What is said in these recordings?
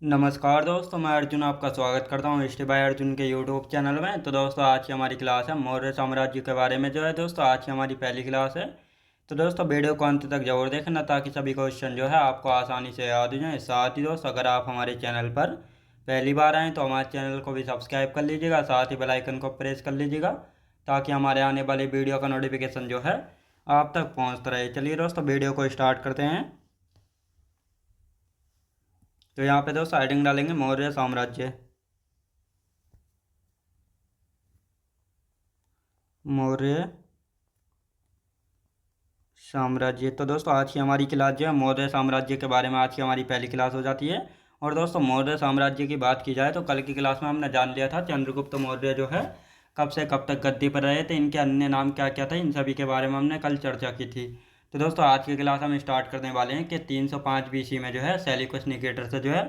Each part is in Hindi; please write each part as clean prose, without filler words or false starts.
नमस्कार दोस्तों, मैं अर्जुन आपका स्वागत करता हूँ हिस्ट्री बाय अर्जुन के यूट्यूब चैनल में। तो दोस्तों, आज की हमारी क्लास है मौर्य साम्राज्य के बारे में। जो है दोस्तों, आज की हमारी पहली क्लास है। तो दोस्तों, वीडियो को अंत तक जरूर देखना ताकि सभी क्वेश्चन जो है आपको आसानी से याद हो जाए। साथ ही दोस्तों, अगर आप हमारे चैनल पर पहली बार आएँ तो हमारे चैनल को भी सब्सक्राइब कर लीजिएगा, साथ ही बेल आइकन को प्रेस कर लीजिएगा ताकि हमारे आने वाली वीडियो का नोटिफिकेशन जो है आप तक पहुँचता रहे। चलिए दोस्तों, वीडियो को स्टार्ट करते हैं। तो यहाँ पे दोस्तों हेडिंग डालेंगे मौर्य साम्राज्य। मौर्य साम्राज्य। तो दोस्तों, आज की हमारी क्लास जो है मौर्य साम्राज्य के बारे में आज की हमारी पहली क्लास हो जाती है। और दोस्तों, मौर्य साम्राज्य की बात की जाए तो कल की क्लास में हमने जान लिया था चंद्रगुप्त मौर्य जो है कब से कब तक गद्दी पर रहे थे, इनके अन्य नाम क्या क्या थे, इन सभी के बारे में हमने कल चर्चा की थी। तो दोस्तों, आज की क्लास हम स्टार्ट करने वाले हैं कि 305 बीसी में जो है सेल्यूकस निकेटर से जो है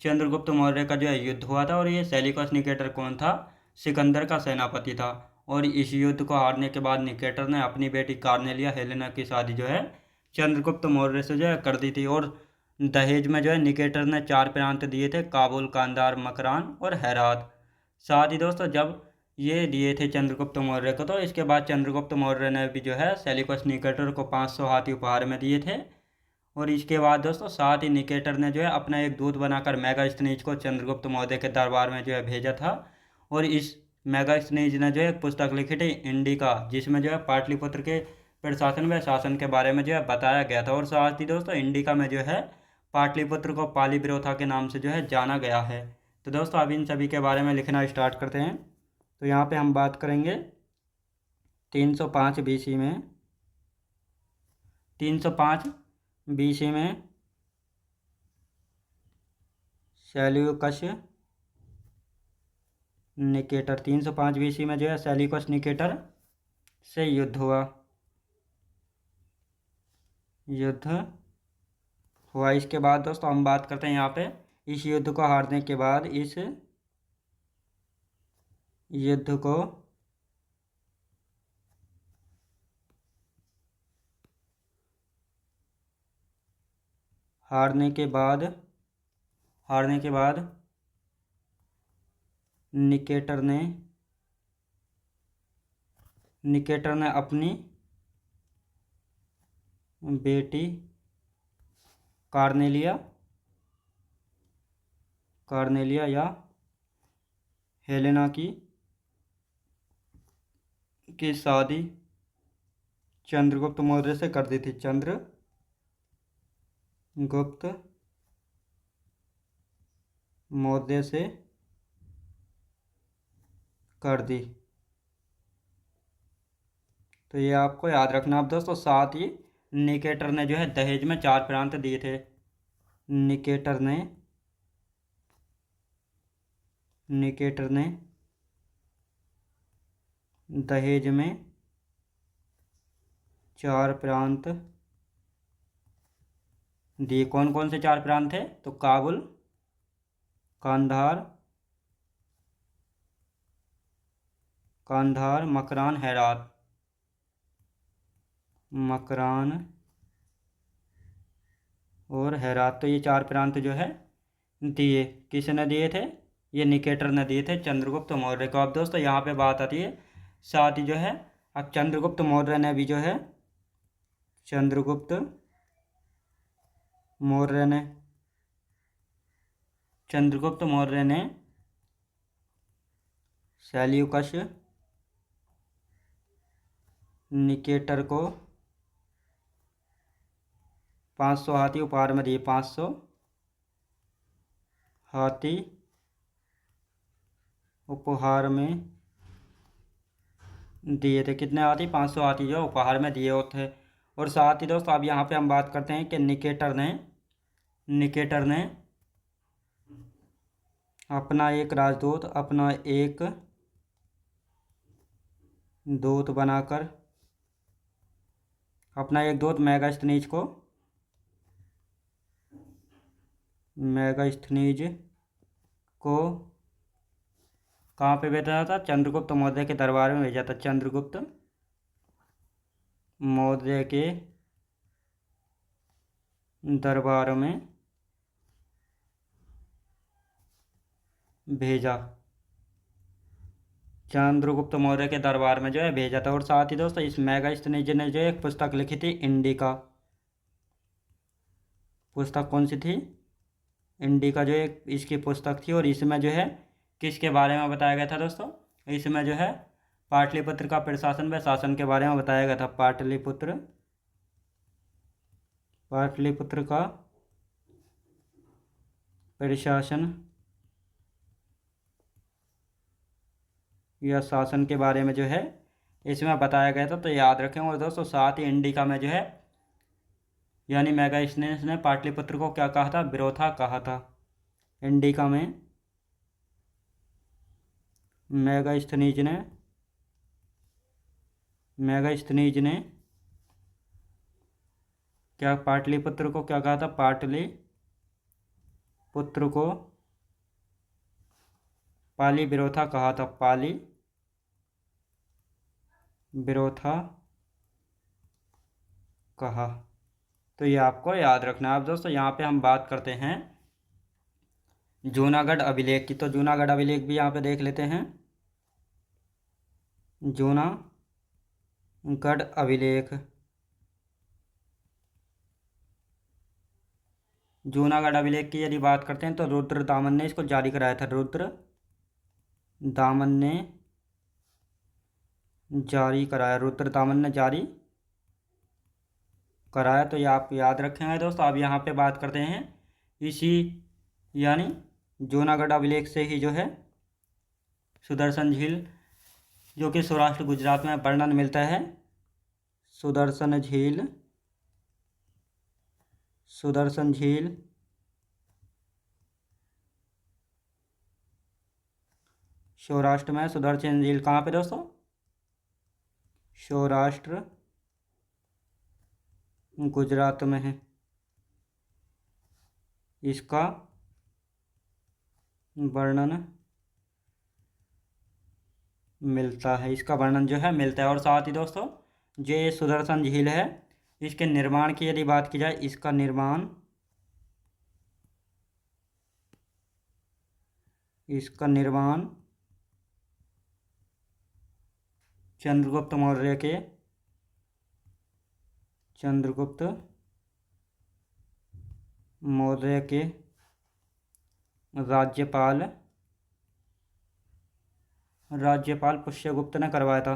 चंद्रगुप्त मौर्य का जो है युद्ध हुआ था। और ये सेल्यूकस निकेटर कौन था? सिकंदर का सेनापति था। और इस युद्ध को हारने के बाद निकेटर ने अपनी बेटी कार्नेलिया हेलेना की शादी जो है चंद्रगुप्त मौर्य से जो है कर दी थी। और दहेज में जो है निकेटर ने 4 प्रांत दिए थे, काबुल, कांधार, मकरान और हेरात। साथ ही दोस्तों, जब ये दिए थे चंद्रगुप्त मौर्य को, तो इसके बाद चंद्रगुप्त मौर्य ने भी जो है सेल्यूकस निकेटर को 500 हाथी उपहार में दिए थे। और इसके बाद दोस्तों, साथ ही निकेटर ने जो है अपना एक दूत बनाकर मेगास्थनीज को चंद्रगुप्त मौर्य के दरबार में जो है भेजा था। और इस मेगास्थनीज ने जो है एक पुस्तक लिखी थी इंडिका, जिसमें जो है पाटलिपुत्र के प्रशासन व शासन के बारे में जो है बताया गया था। और साथ ही दोस्तों, इंडिका में जो है पाटलिपुत्र को पालीब्रोथा के नाम से जो है जाना गया है। तो दोस्तों, अब इन सभी के बारे में लिखना स्टार्ट करते हैं। तो यहाँ पे हम बात करेंगे 305 बीसी में। 305 बीसी में सेल्यूकस निकेटर, 305 बीसी में जो है सेल्यूकस निकेटर से युद्ध हुआ। इसके बाद दोस्तों हम बात करते हैं यहाँ पे इस युद्ध को हारने के बाद, इस युद्ध को हारने के बाद निकेटर ने अपनी बेटी कार्नेलिया या हेलेना की शादी चंद्रगुप्त मौर्य से कर दी थी। चंद्रगुप्त मौर्य से कर दी। तो ये आपको याद रखना। अब दोस्तों, साथ ही निकेटर ने जो है दहेज में 4 प्रांत दिए थे। निकेटर ने दहेज में 4 प्रांत दिए। कौन कौन से 4 प्रांत थे? तो काबुल, कांधार, मकरान, हेरात। मकरान और हेरात, तो ये 4 प्रांत जो है दिए। किसने दिए थे? ये निकेटर ने दिए थे चंद्रगुप्त मौर्य को। अब दोस्तों, यहाँ पे बात आती है साथ ही जो है अब चंद्रगुप्त मौर्य ने भी जो है चंद्रगुप्त मौर्य ने सेल्यूकस निकेटर को 500 हाथी उपहार में दिए। 500 हाथी उपहार में दिए थे। कितने हाथी? 500 हाथी जो उपहार में दिए होते थे। और साथ ही दोस्तों, अब यहाँ पे हम बात करते हैं कि निकेटर ने अपना एक राजदूत, बनाकर अपना एक दूत मेगास्थनीज को कहाँ पे भेजा था? चंद्रगुप्त मौर्य के दरबार में भेजा था। चंद्रगुप्त मौर्य के दरबार में भेजा, चंद्रगुप्त मौर्य के दरबार में जो है भेजा था। और साथ ही दोस्तों इस मेगास्थनीज ने जो एक पुस्तक लिखी थी इंडिका। पुस्तक कौन सी थी? इंडिका जो एक इसकी पुस्तक थी। और इसमें जो है किसके बारे में बताया गया था दोस्तों? इसमें जो है पाटलिपुत्र का प्रशासन व शासन के बारे में बताया गया था। पाटलिपुत्र का प्रशासन या शासन के बारे में जो है इसमें बताया गया था, तो याद रखें। और दोस्तों साथ ही इंडिका में जो है यानी मेगास्थनीज ने पाटलिपुत्र को क्या कहा था? विरोथा कहा था। इंडिका में मेगास्थनीज ने क्या पाटलिपुत्र को क्या कहा था? पाटलिपुत्र को पाली विरोथा कहा था। पाली विरोथा कहा। तो ये आपको याद रखना है। अब दोस्तों यहाँ पे हम बात करते हैं जूनागढ़ अभिलेख की। तो जूनागढ़ अभिलेख भी यहाँ पे देख लेते हैं। जूनागढ़ अभिलेख, जूनागढ़ अभिलेख की यदि बात करते हैं तो रुद्र दामन ने इसको जारी कराया था। रुद्र दामन ने जारी कराया, रुद्र दामन ने जारी कराया। तो ये आप याद रखेंगे दोस्तों। अब यहाँ पे बात करते हैं इसी यानी जूनागढ़ अभिलेख से ही जो है सुदर्शन झील जो कि सौराष्ट्र गुजरात में वर्णन मिलता है। सुदर्शन झील सौराष्ट्र में। सुदर्शन झील कहाँ पे दोस्तों? सौराष्ट्र गुजरात में है। इसका वर्णन मिलता है, इसका वर्णन जो है मिलता है। और साथ ही दोस्तों जो ये सुदर्शन झील है इसके निर्माण की यदि बात की जाए, इसका निर्माण चंद्रगुप्त मौर्य के राज्यपाल पुष्यगुप्त ने करवाया था।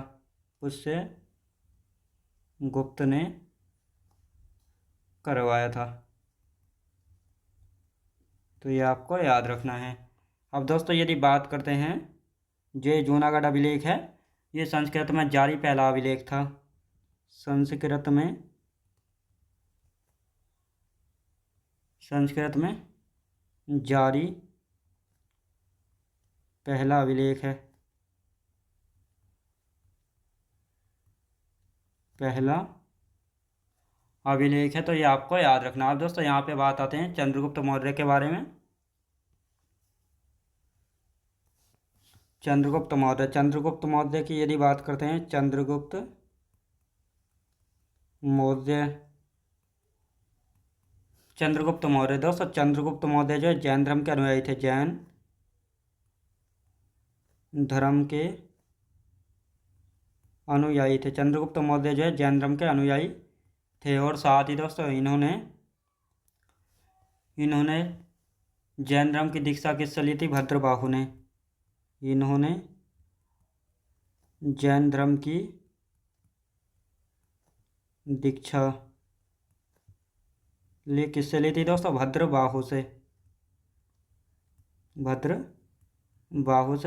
पुष्यगुप्त ने करवाया था। तो ये आपको याद रखना है। अब दोस्तों यदि बात करते हैं जो ये जूनागढ़ अभिलेख है ये संस्कृत में जारी पहला अभिलेख था। संस्कृत में जारी पहला अभिलेख है। पहला अभिलेख है। तो ये आपको याद रखना। अब दोस्तों यहाँ पे बात आते हैं चंद्रगुप्त मौर्य के बारे में। चंद्रगुप्त मौर्य की यदि बात करते हैं, चंद्रगुप्त मौर्य दोस्तों चंद्रगुप्त मौर्य जो है जैन धर्म के अनुयायी थे। जैन धर्म के अनुयायी थे। चंद्रगुप्त मौर्य जो है जैन धर्म के अनुयायी थे। और साथ ही दोस्तों इन्होंने जैन धर्म की दीक्षा किससे ली थी? भद्रबाहु ने। इन्होंने जैन धर्म की दीक्षा किससे ली थी दोस्तों? भद्रबाहु से।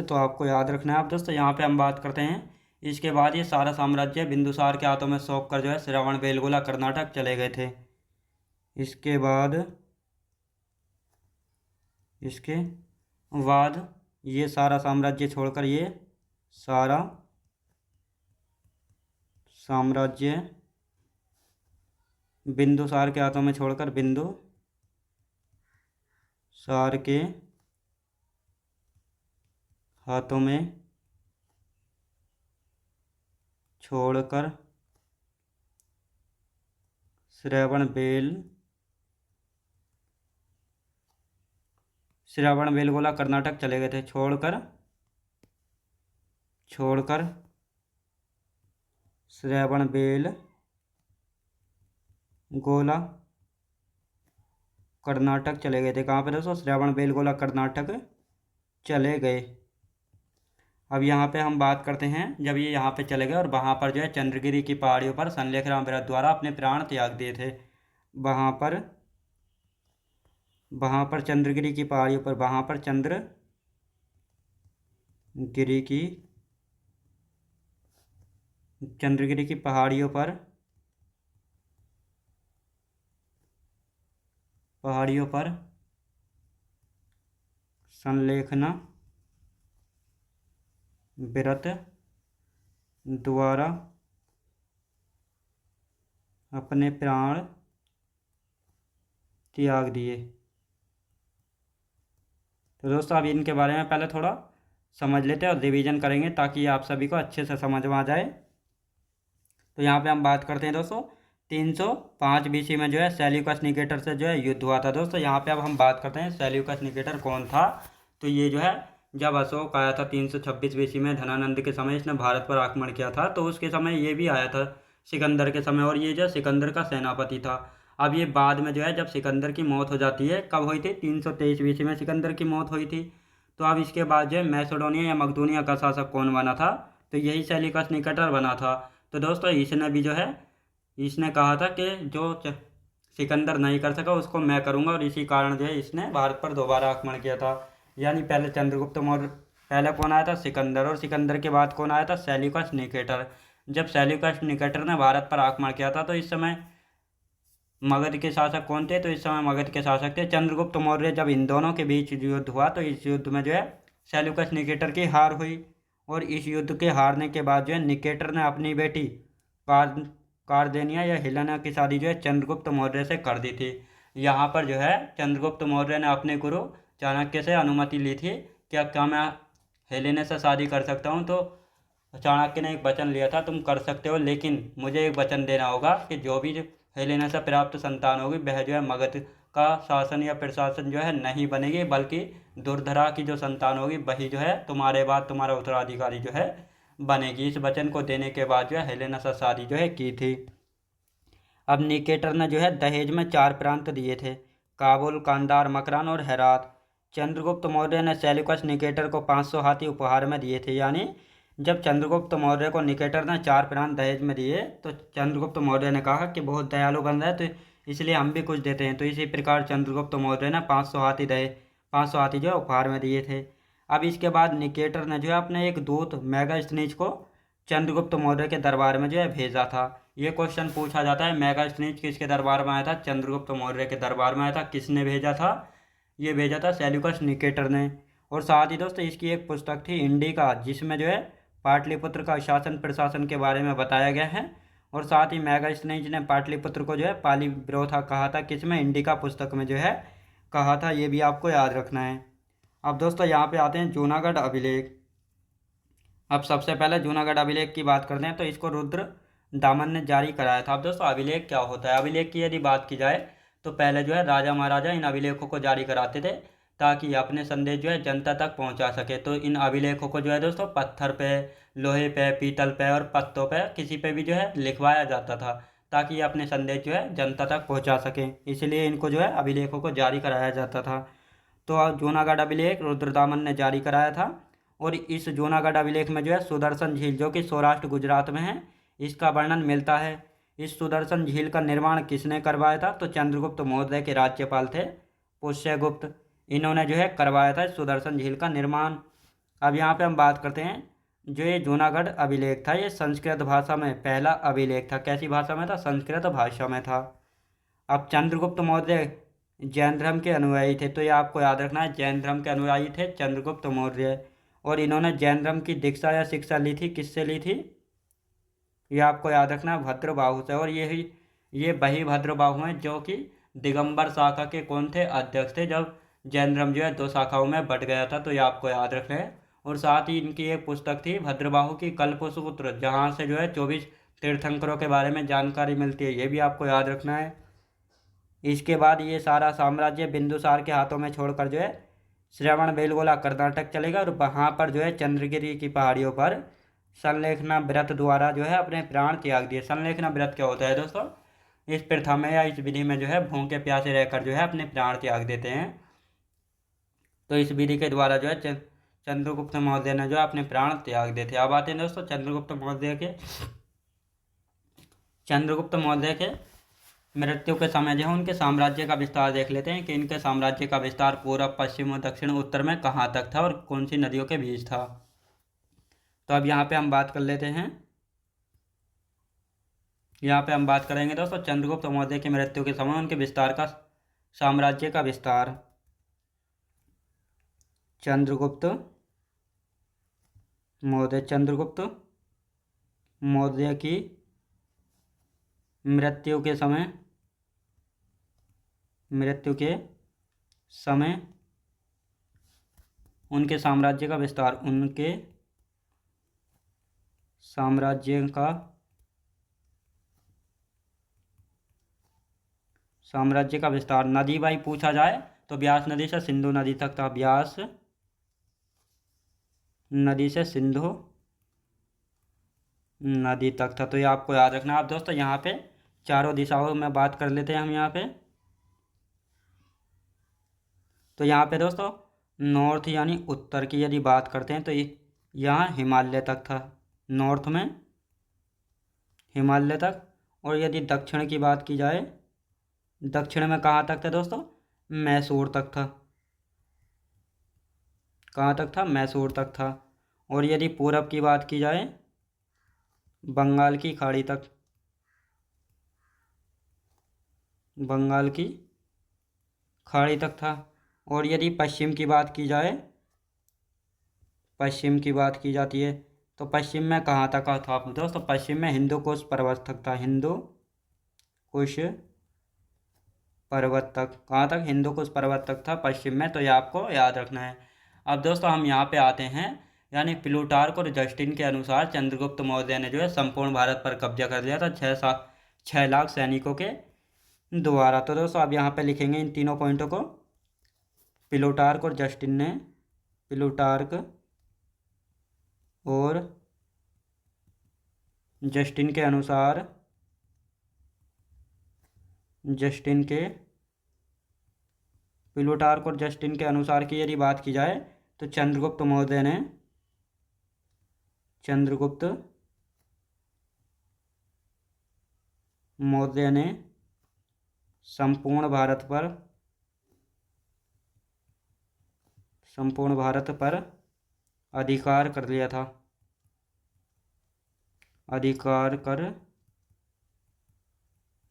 तो आपको याद रखना है। अब दोस्तों यहाँ पे हम बात करते हैं इसके बाद ये सारा साम्राज्य बिंदुसार के हाथों में सौंप कर जो है श्रवण बेलगोला कर्नाटक चले गए थे। इसके बाद ये सारा साम्राज्य छोड़कर ये सारा साम्राज्य बिंदुसार के हाथों में छोड़कर बिंदुसार के हाथों में छोड़कर श्रवणबेलगोला कर्नाटक चले गए थे, छोड़कर श्रवणबेलगोला कर्नाटक चले गए थे। कहाँ पे दोस्तों? श्रवणबेलगोला कर्नाटक चले गए। अब यहाँ पे हम बात करते हैं, जब ये यहाँ पे चले गए और वहाँ पर जो है चंद्रगिरी की पहाड़ियों पर सनलेखराम बिरद द्वारा अपने प्राण त्याग दिए थे। वहाँ पर चंद्रगिरी की पहाड़ियों पर, वहाँ पर चंद्रगिरी की पहाड़ियों पर सनलेखना बिरद द्वारा अपने प्राण त्याग दिए। तो दोस्तों अब इनके बारे में पहले थोड़ा समझ लेते हैं और रिवीजन करेंगे ताकि आप सभी को अच्छे से समझ में आ जाए। तो यहाँ पे हम बात करते हैं दोस्तों 305 BC में जो है सेल्यूकस निकेटर से जो है युद्ध हुआ था। दोस्तों यहाँ पे अब हम बात करते हैं सेल्यूकस निकेटर कौन था। तो ये जो है जब अशोक आया था 326 BC में धनानंद के समय, इसने भारत पर आक्रमण किया था, तो उसके समय ये भी आया था सिकंदर के समय, और ये जो सिकंदर का सेनापति था। अब ये बाद में जो है जब सिकंदर की मौत हो जाती है, कब हुई थी? 323 BC में सिकंदर की मौत हुई थी। तो अब इसके बाद जो है मैसेडोनिया या मकदूनिया का शासक कौन बना था? तो यही सेल्यूकस निकेटर बना था। तो दोस्तों इसने भी जो है इसने कहा था कि जो सिकंदर नहीं कर सका उसको मैं करूँगा, और इसी कारण जो है इसने भारत पर दोबारा आक्रमण किया था। यानी पहले चंद्रगुप्त मौर्य, पहले कौन आया था? सिकंदर, और सिकंदर के बाद कौन आया था? Seleucus Nicator. जब सेल्यूकस निकेटर ने भारत पर आक्रमण किया था तो इस समय मगध के शासक कौन थे? तो इस समय मगध के शासक थे चंद्रगुप्त मौर्य। जब इन दोनों के बीच युद्ध हुआ तो इस युद्ध में जो है सेल्यूकस निकेटर की हार हुई, और इस युद्ध के हारने के बाद जो है निकेटर ने अपनी बेटी कार्देनिया या हेलेना की शादी जो है चंद्रगुप्त मौर्य से कर दी थी। यहाँ पर जो है चंद्रगुप्त मौर्य ने अपने गुरु चाणक्य से अनुमति ली थी, क्या मैं हेलेना से शादी कर सकता हूँ? तो चाणक्य ने एक वचन लिया था, तुम कर सकते हो, लेकिन मुझे एक वचन देना होगा कि जो भी हेलेना से प्राप्त संतान होगी वह जो है मगध का शासन या प्रशासन जो है नहीं बनेगी, बल्कि दुर्धरा की जो संतान होगी वही जो है तुम्हारे बाद तुम्हारा उत्तराधिकारी जो है बनेगी। इस वचन को देने के बाद जो है हेलेना से शादी जो है की थी। अब निकेटर ने जो है दहेज में 4 प्रांत दिए थे, काबुल, कांधार, मकरान और हेरात। चंद्रगुप्त मौर्य ने सेल्यूकस निकेटर को 500 हाथी उपहार में दिए थे। यानी जब चंद्रगुप्त मौर्य को निकेटर ने 4 प्रांत दहेज में दिए तो चंद्रगुप्त मौर्य ने कहा कि बहुत दयालु बन रहा है तो इसलिए हम भी कुछ देते हैं। तो इसी प्रकार चंद्रगुप्त मौर्य ने 500 हाथी जो है उपहार में दिए थे। अब इसके बाद निकेटर ने जो है अपने एक दूत मेगास्थनीज को चंद्रगुप्त मौर्य के दरबार में जो है भेजा था। ये क्वेश्चन पूछा जाता है, मेगास्थनीज किसके दरबार में आया था? चंद्रगुप्त मौर्य के दरबार में आया था। किसने भेजा था? ये भेजा था सेल्यूकस निकेटर ने। और साथ ही दोस्तों इसकी एक पुस्तक थी इंडिका, जिसमें जो है पाटलिपुत्र का शासन प्रशासन के बारे में बताया गया है। और साथ ही मेगास्थनीज ने पाटलिपुत्र को जो है पालीब्रोथा कहा था, किसमें? इंडिका पुस्तक में जो है कहा था। ये भी आपको याद रखना है। अब दोस्तों यहाँ पे आते हैं जूनागढ़ अभिलेख। अब सबसे पहले जूनागढ़ अभिलेख की बात करते हैं, तो इसको रुद्र दामन ने जारी कराया था। अब दोस्तों अभिलेख क्या होता है? अभिलेख की यदि बात की जाए तो पहले जो है राजा महाराजा इन अभिलेखों को जारी कराते थे ताकि अपने संदेश जो है जनता तक पहुंचा सके। तो इन अभिलेखों को जो है दोस्तों पत्थर पे, लोहे पे, पीतल पे और पत्तों पे किसी पे भी जो है लिखवाया जाता था ताकि ये अपने संदेश जो है जनता तक पहुंचा सकें, इसलिए इनको जो है अभिलेखों को जारी कराया जाता था। तो जूनागढ़ अभिलेख रुद्रदामन ने जारी कराया था। और इस जूनागढ़ अभिलेख में जो है सुदर्शन झील, जो कि सौराष्ट्र गुजरात में है, इसका वर्णन मिलता है। इस सुदर्शन झील का निर्माण किसने करवाया था? तो चंद्रगुप्त मौर्य के राज्यपाल थे पुष्यगुप्त, इन्होंने जो है करवाया था सुदर्शन झील का निर्माण। अब यहाँ पे हम बात करते हैं, जो ये जूनागढ़ अभिलेख था ये संस्कृत भाषा में पहला अभिलेख था। कैसी भाषा में था? संस्कृत भाषा में था। अब चंद्रगुप्त मौर्य जैन धर्म के अनुयायी थे, तो ये आपको याद रखना है, जैन धर्म के अनुयायी थे चंद्रगुप्त मौर्य। और इन्होंने जैन धर्म की दीक्षा या शिक्षा ली थी, किससे ली थी? ये आपको याद रखना है, भद्रबाहु से। और ये वही भद्रबाहु हैं जो कि दिगंबर शाखा के कौन थे? अध्यक्ष थे, जब जैन धर्म जो है 2 शाखाओं में बट गया था। तो ये आपको याद रखना है। और साथ ही इनकी एक पुस्तक थी भद्रबाहु की कल्पसूत्र, जहाँ से जो है 24 तीर्थंकरों के बारे में जानकारी मिलती है, ये भी आपको याद रखना है। इसके बाद ये सारा साम्राज्य बिंदुसार के हाथों में छोड़कर जो है श्रवण बेलगोला कर्नाटक चलेगा। और वहाँ पर जो है चंद्रगिरी की पहाड़ियों पर संलेखना व्रत द्वारा जो है अपने प्राण त्याग दिए। संलेखना व्रत क्या होता है दोस्तों? इस प्रथा में या इस विधि में जो है भूखे प्यासे रहकर जो है अपने प्राण त्याग देते हैं। तो इस विधि के द्वारा जो है चंद्रगुप्त मौर्य ने जो है अपने प्राण त्याग दिए थे। अब आते हैं दोस्तों चंद्रगुप्त मौर्य के मृत्यु के समय जो है उनके साम्राज्य का विस्तार देख लेते हैं कि इनके साम्राज्य का विस्तार पूर्व, पश्चिम, दक्षिण, उत्तर में कहाँ तक था और कौन सी नदियों के बीच था। तो अब यहाँ पे हम बात कर लेते हैं। यहाँ पे हम बात करेंगे दोस्तों चंद्रगुप्त मौर्य की मृत्यु के समय उनके विस्तार का, साम्राज्य का विस्तार। चंद्रगुप्त मौर्य की मृत्यु के समय उनके साम्राज्य का विस्तार, उनके साम्राज्य का विस्तार। नदी भाई पूछा जाए तो ब्यास नदी से सिंधु नदी तक था। ब्यास नदी से सिंधु नदी तक था। तो ये आपको याद रखना। आप दोस्तों यहाँ पे चारों दिशाओं में बात कर लेते हैं हम यहाँ पे। तो यहाँ पे दोस्तों नॉर्थ यानी उत्तर की यदि बात करते हैं तो यहाँ हिमालय तक था, नॉर्थ में हिमालय तक। और यदि दक्षिण की बात की जाए, दक्षिण में कहाँ तक था दोस्तों? मैसूर तक था। कहाँ तक था? मैसूर तक था। और यदि पूरब की बात की जाए, बंगाल की खाड़ी तक, बंगाल की खाड़ी तक था। और यदि पश्चिम की बात की जाए, पश्चिम की बात की जाती है तो पश्चिम में कहाँ तक था दोस्तों? पश्चिम में हिंदू कुश पर्वत तक था। हिंदू कुश पर्वत तक, कहाँ तक? हिंदू कुश पर्वत तक था पश्चिम में। तो ये आपको याद रखना है। अब दोस्तों हम यहाँ पे आते हैं, यानी प्लूटार्क और जस्टिन के अनुसार चंद्रगुप्त मौर्य ने जो है संपूर्ण भारत पर कब्जा कर लिया था 6 लाख सैनिकों के द्वारा। तो दोस्तों अब यहाँ पे लिखेंगे इन तीनों पॉइंटों को। प्लूटार्क और जस्टिन ने, प्लूटार्क और जस्टिन के अनुसार, प्लूटार्क और जस्टिन के अनुसार की यदि बात की जाए तो चंद्रगुप्त मौर्य ने संपूर्ण भारत पर अधिकार कर लिया था।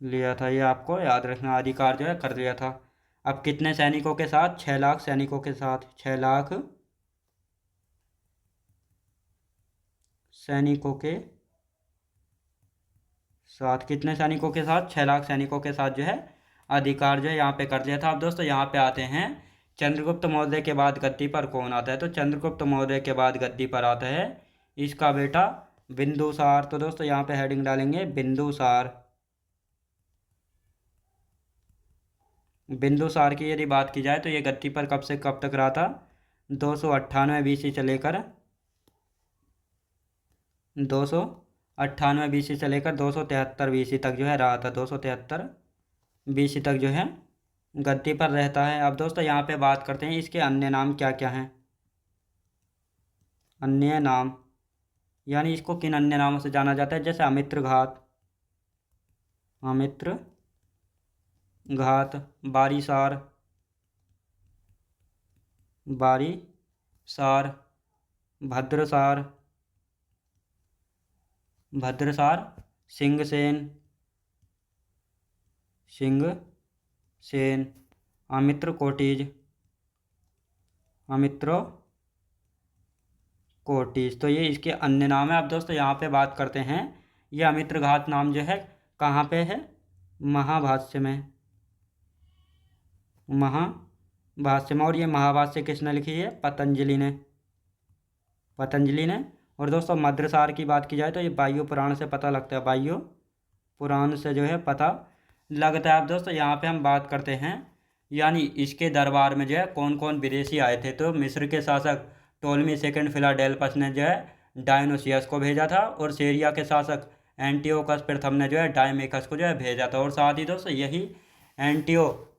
ये आपको याद रखना। अधिकार जो है कर लिया था। अब कितने सैनिकों के साथ? 6 लाख सैनिकों के साथ। 6 लाख सैनिकों के साथ। कितने सैनिकों के साथ? 6 लाख सैनिकों के साथ जो है अधिकार जो है यहाँ पे कर लिया था। अब दोस्तों यहाँ पे आते हैं चंद्रगुप्त मौर्य के बाद गद्दी पर कौन आता है? तो चंद्रगुप्त मौर्य के बाद गद्दी पर आता है इसका बेटा बिंदुसार। तो दोस्तों यहाँ पे हेडिंग डालेंगे बिंदुसार। बिंदुसार की यदि बात की जाए तो ये गद्दी पर कब से कब तक रहा था? 298 बीसी से लेकर 273 बीसी तक जो है रहा था। 273 बीसी तक जो है गद्दी पर रहता है। अब दोस्तों यहाँ पे बात करते हैं इसके अन्य नाम क्या क्या हैं। अन्य नाम यानी इसको किन अन्य नामों से जाना जाता है? जैसे अमित्र घात, बारीसार, भद्रसार, सिंहसेन, अमित्र कोटिज। तो ये इसके अन्य नाम है। अब दोस्तों यहाँ पे बात करते हैं, ये अमित्र घात नाम जो है कहाँ पे है? महाभाष्य में। और ये महाभाष्य किसने लिखी है? पतंजलि ने। और दोस्तों मद्रसार की बात की जाए तो ये वायु पुराण से पता लगता है। वायु पुराण से जो है पता लगता है। अब दोस्तों यहाँ पे हम बात करते हैं यानी इसके दरबार में जो है कौन कौन विदेशी आए थे, तो मिस्र के शासक टोलमी सेकंड फिलाडेल्फस ने जो है डायोनोसियस को भेजा था, और सीरिया के शासक एंटियोकस प्रथम ने जो है डायमेकस को जो है भेजा था। और साथ ही दोस्तों यही एंटियो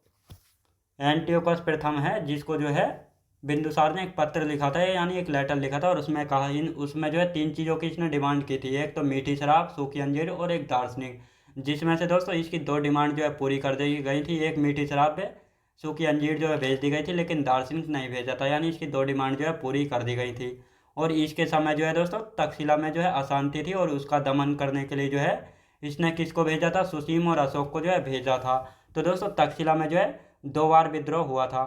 एंटियोकस प्रथम है जिसको जो है बिंदुसार ने एक पत्र लिखा था, यानी एक लेटर लिखा था, और उसमें कहा उसमें जो है 3 चीज़ों की इसने डिमांड की थी, एक तो मीठी शराब, सूखी अंजीर और एक दार्शनिक। जिसमें से दोस्तों इसकी 2 डिमांड जो है पूरी कर दी गई थी, एक मीठी शराब है, सूखी अंजीर जो है भेज दी गई थी, लेकिन दार्शनिक नहीं भेजा था, यानी इसकी 2 डिमांड जो है पूरी कर दी गई थी। और इसके समय जो है दोस्तों तक्षशिला में जो है अशांति थी, और उसका दमन करने के लिए जो है इसने किसको भेजा था, सुसीम और अशोक को जो है भेजा था। तो दोस्तों तक्षशिला में जो है 2 बार विद्रोह हुआ था।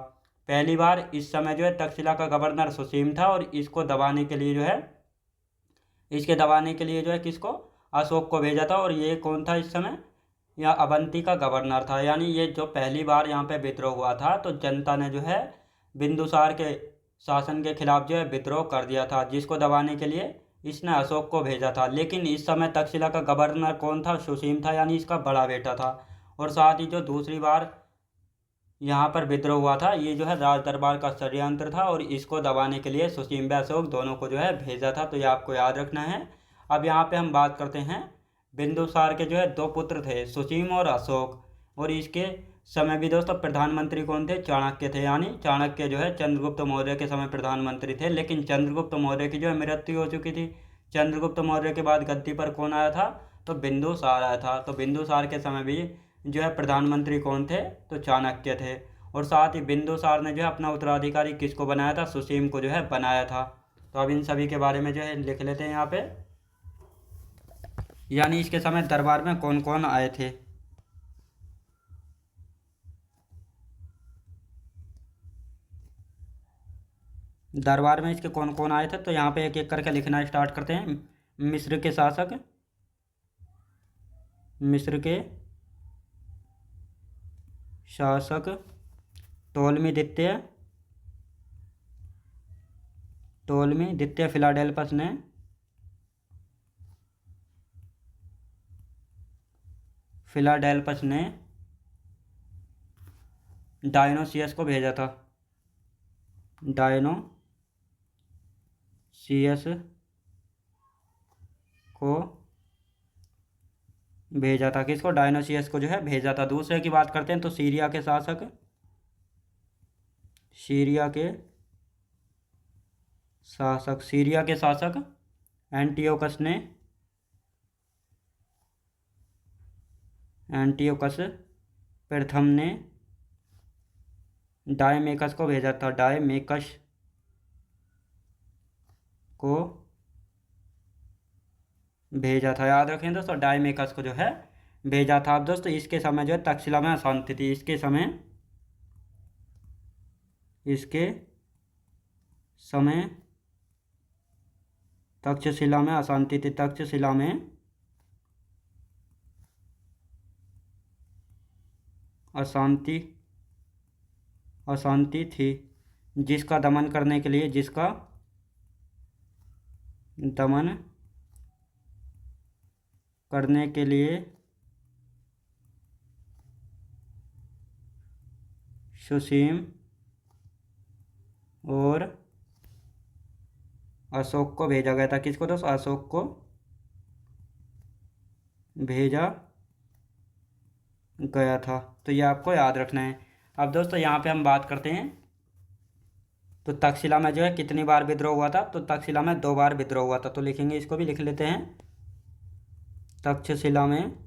पहली बार इस समय जो है तक्षशिला का गवर्नर सुसीम था, और इसको दबाने के लिए जो है किसको, अशोक को भेजा था। और ये कौन था इस समय, या अवंती का गवर्नर था। यानी ये जो पहली बार यहाँ पे विद्रोह हुआ था, तो जनता ने जो है बिंदुसार के शासन के खिलाफ जो है विद्रोह कर दिया था, जिसको दबाने के लिए इसने अशोक को भेजा था। लेकिन इस समय तक्षशिला का गवर्नर कौन था, सुसीम था, यानी इसका बड़ा बेटा था। और साथ ही जो दूसरी बार यहाँ पर विद्रोह हुआ था, ये जो है राज दरबार का षड्यंत्र था, और इसको दबाने के लिए सुसीम व अशोक दोनों को जो है भेजा था। तो ये आपको याद रखना है। अब यहाँ पे हम बात करते हैं, बिंदुसार के जो है 2 पुत्र थे, सुसीम और अशोक। और इसके समय भी दोस्तों प्रधानमंत्री कौन थे, चाणक्य थे। यानी चाणक्य जो है चंद्रगुप्त मौर्य के समय प्रधानमंत्री थे, लेकिन चंद्रगुप्त मौर्य की जो है मृत्यु हो चुकी थी। चंद्रगुप्त मौर्य के बाद गद्दी पर कौन आया था, तो बिंदुसार आया था। तो बिंदुसार के समय भी जो है प्रधानमंत्री कौन थे, तो चाणक्य थे। और साथ ही बिंदुसार ने जो है अपना उत्तराधिकारी किसको बनाया था, सुसीम को जो है बनाया था। तो अब इन सभी के बारे में जो है लिख लेते हैं यहाँ पे, यानी इसके समय दरबार में कौन कौन आए थे। दरबार में इसके कौन कौन आए थे, तो यहाँ पे एक एक करके लिखना स्टार्ट करते हैं। मिस्र के शासक, मिस्र के शासक टोलमी द्वितीय फिलाडेल्फस ने डायोनोसियस को भेजा था, डायोनोसियस को भेजा था, किसको, डायोनोसियस को जो है भेजा था। दूसरे की बात करते हैं, तो सीरिया के शासक एंटियोकस प्रथम ने डायमेकस को भेजा था, डायमेकस को भेजा था। याद रखें दोस्तों, डायमेकस को जो है भेजा था। अब दोस्तों इसके समय जो है तक्षशिला में अशांति थी, इसके समय तक्षशिला में अशांति थी, तक्षशिला में अशांति थी, जिसका दमन करने के लिए सुसीम और अशोक को भेजा गया था। किसको दोस्तों, अशोक को भेजा गया था। तो ये आपको याद रखना है। अब दोस्तों यहाँ पे हम बात करते हैं, तो तक्षशिला में जो है कितनी बार विद्रोह हुआ था, तो तक्षशिला में 2 बार विद्रोह हुआ था। तो लिखेंगे, इसको भी लिख लेते हैं, तक्षशिला में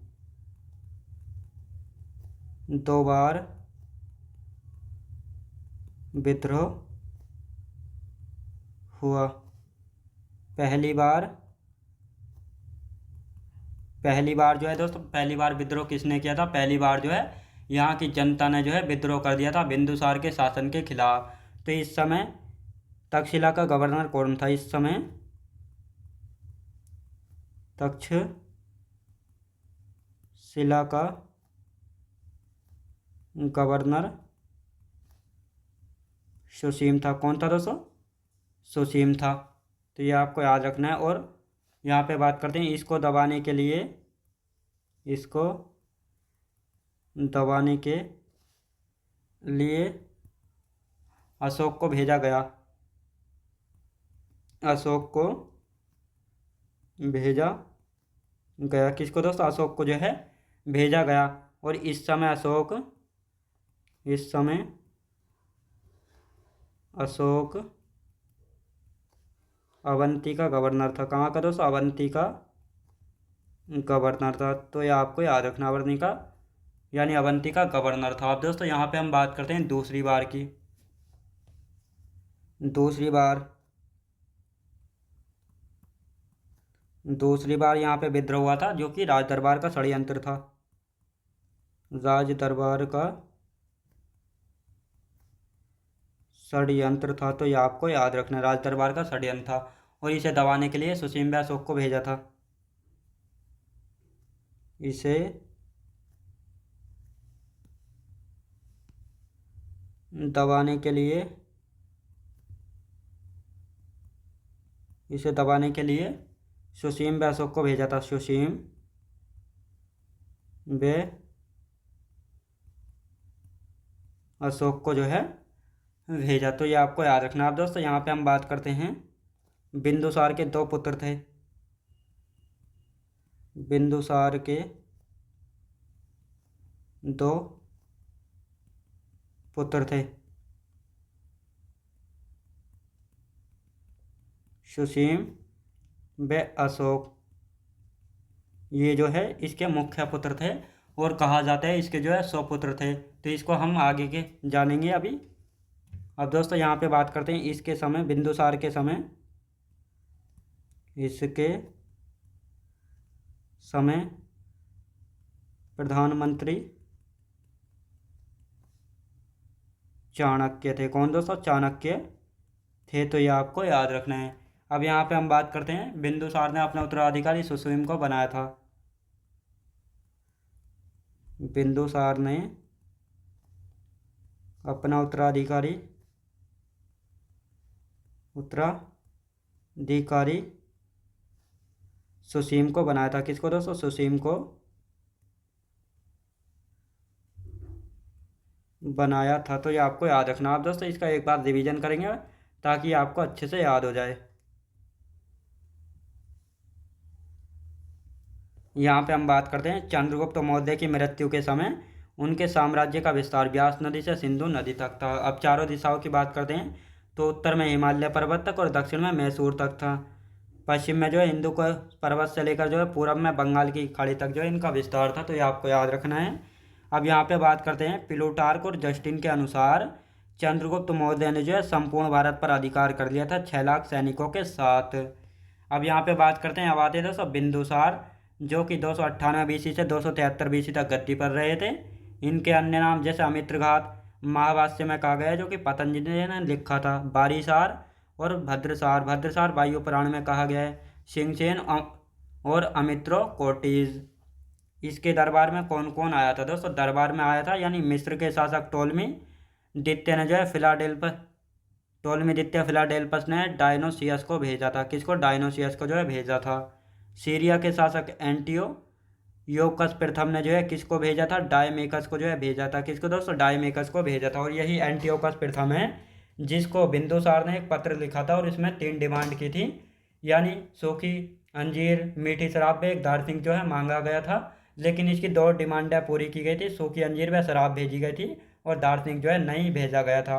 2 बार विद्रोह हुआ। पहली बार जो है दोस्तों, पहली बार विद्रोह किसने किया था, पहली बार जो है यहाँ की जनता ने जो है विद्रोह कर दिया था बिंदुसार के शासन के खिलाफ। तो इस समय तक्षशिला का गवर्नर कौन था, इस समय तक्षशिला का गवर्नर सुसीम था। कौन था दोस्तों, सुसीम था। तो ये आपको याद रखना है। और यहाँ पे बात करते हैं, इसको दबाने के लिए अशोक को भेजा गया। अशोक को भेजा गया। किसको दोस्तों? अशोक को जो है भेजा गया। और इस समय अशोक अवंती का गवर्नर था। कहाँ का दोस्तों? अवंती का गवर्नर था। तो ये आपको याद रखना, अवंती का यानी अवंती का गवर्नर था। अब दोस्तों यहाँ पे हम बात करते हैं दूसरी बार की। दूसरी बार यहाँ पे विद्रोह हुआ था, जो कि राज दरबार का षड्यंत्र था। राज दरबार का षड्यंत्र था। तो ये आपको याद रखना, राज दरबार का षड्यंत्र था। और इसे दबाने के लिए सुसीम अशोक को भेजा था। इसे दबाने के लिए सुसीम व अशोक को भेजा था। सुसीम व अशोक को जो है भेजा। तो ये आपको याद रखना। अब दोस्तों यहाँ पे हम बात करते हैं, बिंदुसार के दो पुत्र थे। बिंदुसार के दो पुत्र थे, सुसीम व अशोक। ये जो है इसके मुख्य पुत्र थे, और कहा जाता है इसके जो है 100 पुत्र थे। तो इसको हम आगे के जानेंगे अभी। अब दोस्तों यहाँ पे बात करते हैं इसके समय, बिंदुसार के समय, इसके समय प्रधानमंत्री चाणक्य थे। कौन दोस्तों? चाणक्य थे। तो ये आपको याद रखना है। अब यहाँ पे हम बात करते हैं, बिंदुसार ने अपना उत्तराधिकारी सुसीम को बनाया था। बिंदुसार ने अपना उत्तराधिकारी सुसीम को बनाया था। किसको दोस्तों? सुसीम को बनाया था। तो ये आपको याद रखना। आप दोस्तों इसका एक बार रिवीजन करेंगे ताकि आपको अच्छे से याद हो जाए। यहाँ पे हम बात करते हैं चंद्रगुप्त मौर्य की मृत्यु के समय उनके साम्राज्य का विस्तार व्यास नदी से सिंधु नदी तक था। अब चारों दिशाओं की बात करते हैं, तो उत्तर में हिमालय पर्वत तक और दक्षिण में मैसूर तक था। पश्चिम में जो है हिंदू को पर्वत से लेकर जो है पूरब में बंगाल की खाड़ी तक जो है इनका विस्तार था। तो ये आपको याद रखना है। अब यहाँ पे बात करते हैं, प्लूटार्क और जस्टिन के अनुसार चंद्रगुप्त मौर्य ने जो है संपूर्ण भारत पर अधिकार कर लिया था 6 लाख सैनिकों के साथ। अब यहाँ पे बात करते हैं, अब आते हैं दोस्तों बिंदुसार, जो कि 298 बीसी से 273 बीसी तक गद्दी पर रहे थे। इनके अन्य नाम जैसे अमित्रघात महाभाष्य में कहा गया है, जो कि पतंजलि ने लिखा था, बारीसार और भद्रसार वायु पुराण में कहा गया है, सिंहसेन और अमित्रो कोटिज। इसके दरबार में कौन कौन आया था दोस्तों? दरबार में आया था यानी मिस्र के शासक टोलमी द्वितीय ने जो है फिलाडेल्फस ने डायनोसियस को भेजा था। किसको? डायनोसियस को जो है भेजा था। सीरिया के शासक योकस प्रथम ने जो है किसको भेजा था? डायमेकस को जो है भेजा था। किसको दोस्तों? डायमेकस को भेजा था। और यही एंटियोकस प्रथम है जिसको बिंदुसार ने एक पत्र लिखा था और इसमें 3 डिमांड की थी, यानी सूखी अंजीर, मीठी शराब व एक दारसिंह जो है मांगा गया था। लेकिन इसकी 2 डिमांडें पूरी की गई थी, सूखी अंजीर व शराब भेजी गई थी और दारसिंह जो है नहीं भेजा गया था।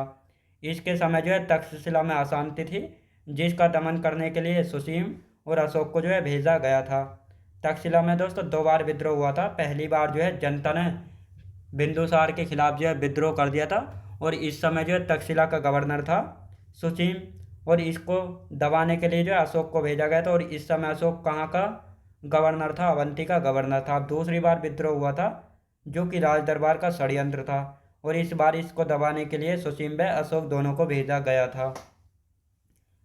इसके समय जो है तक्षशिला में अशांति थी, जिसका दमन करने के लिए सुसीम और अशोक को जो है भेजा गया था। तक्षशिला में दोस्तों 2 बार विद्रोह हुआ था। पहली बार जो है जनता ने बिंदुसार के खिलाफ जो है विद्रोह कर दिया था, और इस समय जो है तक्षशिला का गवर्नर था सुसीम, और इसको दबाने के लिए जो है अशोक को भेजा गया था। और इस समय अशोक कहाँ का गवर्नर था? अवंती का गवर्नर था। अब दूसरी बार विद्रोह हुआ था, जो कि राज दरबार का षड्यंत्र था, और इस बार इसको दबाने के लिए सुसीम व अशोक दोनों को भेजा गया था।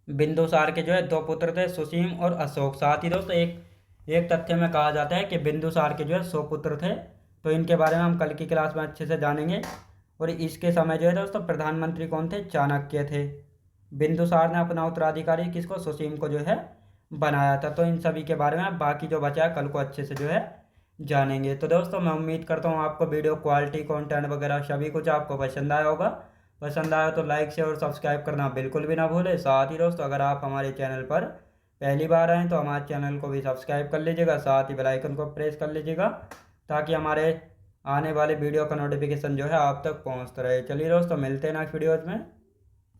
बिंदुसार के जो है 2 पुत्र थे, सुसीम और अशोक। साथ ही दोस्तों एक तथ्य में कहा जाता है कि बिंदुसार के जो है 100 पुत्र थे। तो इनके बारे में हम कल की क्लास में अच्छे से जानेंगे। और इसके समय जो है दोस्तों प्रधानमंत्री कौन थे? चाणक्य थे। बिंदुसार ने अपना उत्तराधिकारी किसको? सुसीम को जो है बनाया था। तो इन सभी के बारे में बाकी जो बचा है कल को अच्छे से जो है जानेंगे। तो दोस्तों मैं उम्मीद करता हूँ आपको वीडियो क्वालिटी कंटेंट वगैरह सभी कुछ आपको पसंद आया होगा। पसंद आया तो लाइक शेयर और सब्सक्राइब करना बिल्कुल भी ना भूलें। साथ ही दोस्तों अगर आप हमारे चैनल पर पहली बार आएँ तो हमारे चैनल को भी सब्सक्राइब कर लीजिएगा, साथ ही बेल आइकन को प्रेस कर लीजिएगा ताकि हमारे आने वाले वीडियो का नोटिफिकेशन जो है आप तक पहुँचता रहे। चलिए दोस्तों मिलते हैं नेक्स्ट वीडियोज़ में।